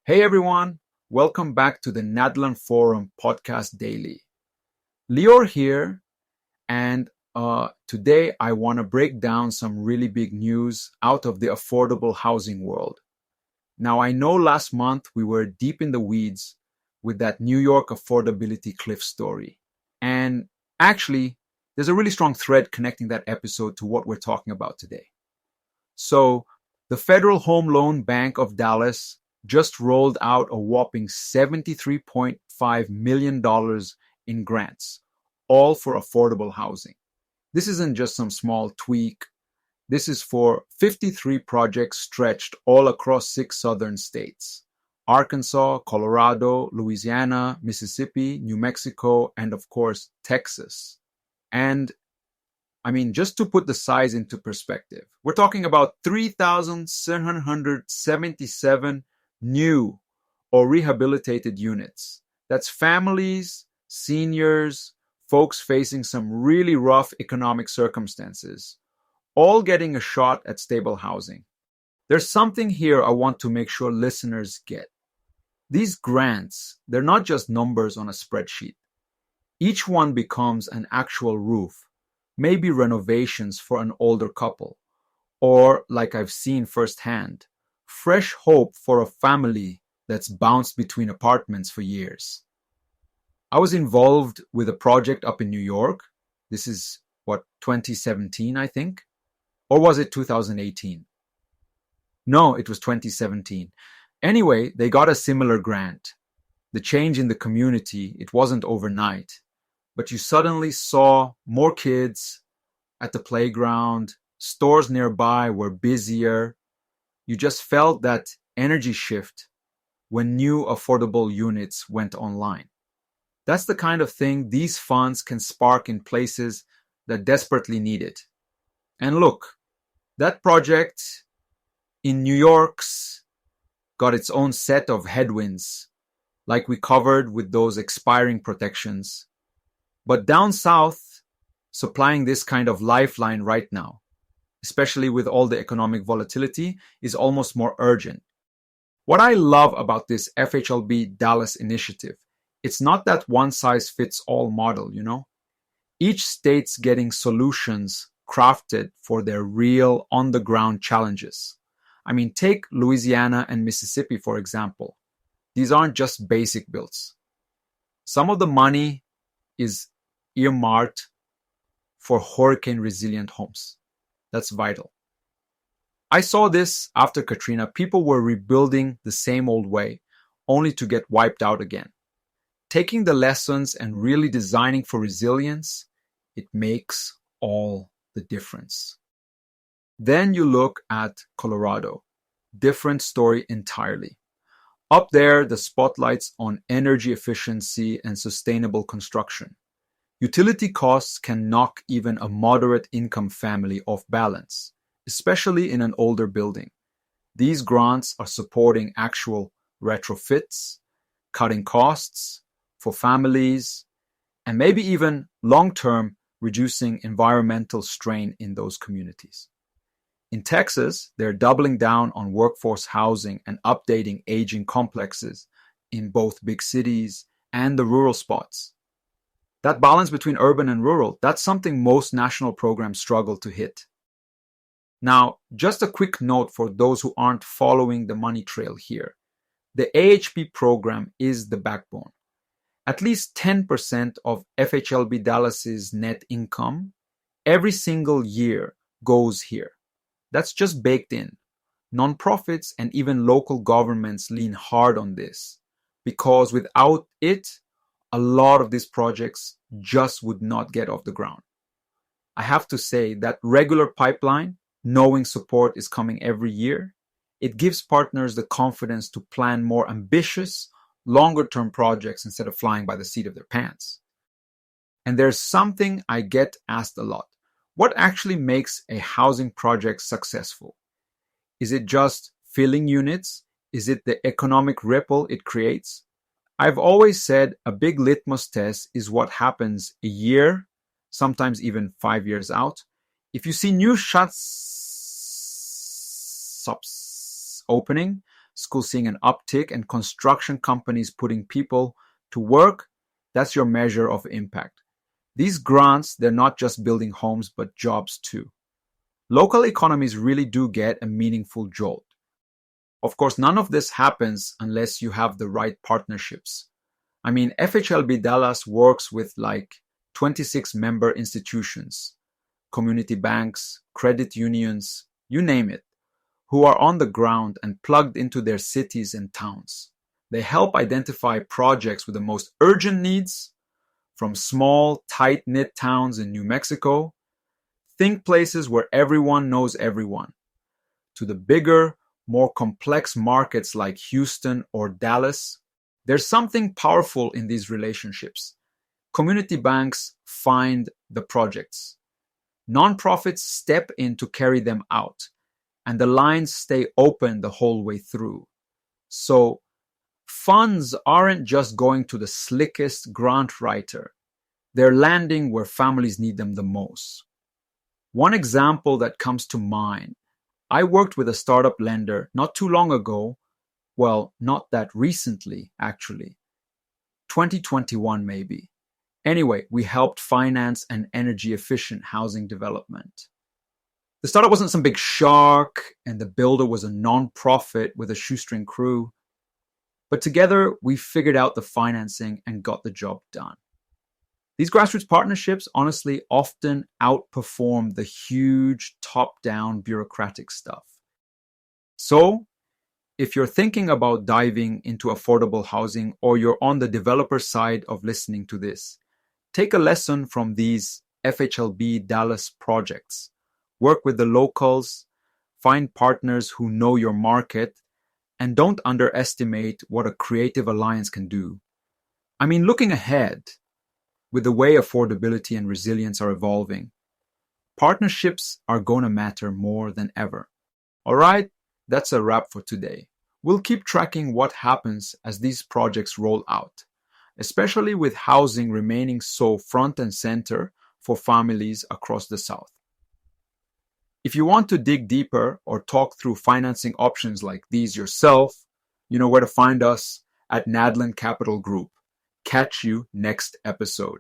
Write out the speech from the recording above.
Hey everyone, welcome back to the Nadlan Forum Podcast Daily. Lior here, and today I want to break down some really big news out of the affordable housing world. Now, I know last month we were deep in the weeds with that New York affordability cliff story, and actually, there's a really strong thread connecting that episode to what we're talking about today. So, the Federal Home Loan Bank of Dallas just rolled out a whopping $73.5 million in grants, all for affordable housing. This isn't just some small tweak. This is for 53 projects stretched all across 6 southern states: Arkansas, Colorado, Louisiana, Mississippi, New Mexico, and of course, Texas. And just to put the size into perspective, we're talking about 3,777 new or rehabilitated units. That's families, seniors, folks facing some really rough economic circumstances, all getting a shot at stable housing. There's something here I want to make sure listeners get. These grants, they're not just numbers on a spreadsheet. Each one becomes an actual roof, maybe renovations for an older couple, or, like I've seen firsthand, fresh hope for a family that's bounced between apartments for years. I was involved with a project up in New York. This is 2017, I think? Or was it 2018? No, it was 2017. Anyway, they got a similar grant. The change in the community, it wasn't overnight, but you suddenly saw more kids at the playground, stores nearby were busier. You just felt that energy shift when new affordable units went online. That's the kind of thing these funds can spark in places that desperately need it. And look, that project in New York's got its own set of headwinds, like we covered with those expiring protections. But down south, supplying this kind of lifeline right now, especially with all the economic volatility, is almost more urgent. What I love about this FHLB Dallas initiative, it's not that one-size-fits-all model, Each state's getting solutions crafted for their real on-the-ground challenges. Take Louisiana and Mississippi, for example. These aren't just basic builds. Some of the money is earmarked for hurricane-resilient homes. That's vital. I saw this after Katrina. People were rebuilding the same old way, only to get wiped out again. Taking the lessons and really designing for resilience, it makes all the difference. Then you look at Colorado. Different story entirely. Up there, the spotlight's on energy efficiency and sustainable construction. Utility costs can knock even a moderate income family off balance, especially in an older building. These grants are supporting actual retrofits, cutting costs for families, and maybe even long-term reducing environmental strain in those communities. In Texas, they're doubling down on workforce housing and updating aging complexes in both big cities and the rural spots. That balance between urban and rural, that's something most national programs struggle to hit. Now, just a quick note for those who aren't following the money trail here. The AHP program is the backbone. At least 10% of FHLB Dallas's net income every single year goes here. That's just baked in. Nonprofits and even local governments lean hard on this because without it, a lot of these projects just would not get off the ground. I have to say that regular pipeline, knowing support is coming every year, it gives partners the confidence to plan more ambitious, longer-term projects instead of flying by the seat of their pants. And there's something I get asked a lot. What actually makes a housing project successful? Is it just filling units? Is it the economic ripple it creates? I've always said a big litmus test is what happens a year, sometimes even 5 years out. If you see new shops opening, schools seeing an uptick, and construction companies putting people to work, that's your measure of impact. These grants, they're not just building homes, but jobs too. Local economies really do get a meaningful jolt. Of course, none of this happens unless you have the right partnerships. I mean, FHLB Dallas works with like 26 member institutions, community banks, credit unions, you name it, who are on the ground and plugged into their cities and towns. They help identify projects with the most urgent needs, from small, tight-knit towns in New Mexico, think places where everyone knows everyone, to the bigger, more complex markets like Houston or Dallas. There's something powerful in these relationships. Community banks find the projects. Nonprofits step in to carry them out, and the lines stay open the whole way through. So funds aren't just going to the slickest grant writer. They're landing where families need them the most. One example that comes to mind, I worked with a startup lender not too long ago. Well, not that recently, actually. 2021 maybe. Anyway, we helped finance an energy-efficient housing development. The startup wasn't some big shark, and the builder was a non-profit with a shoestring crew. But together, we figured out the financing and got the job done. These grassroots partnerships, honestly, often outperform the huge top-down bureaucratic stuff. So, if you're thinking about diving into affordable housing, or you're on the developer side of listening to this, take a lesson from these FHLB Dallas projects. Work with the locals, find partners who know your market, and don't underestimate what a creative alliance can do. I mean, looking ahead, with the way affordability and resilience are evolving, partnerships are going to matter more than ever. All right, that's a wrap for today. We'll keep tracking what happens as these projects roll out, especially with housing remaining so front and center for families across the South. If you want to dig deeper or talk through financing options like these yourself, you know where to find us at Nadlan Capital Group. Catch you next episode.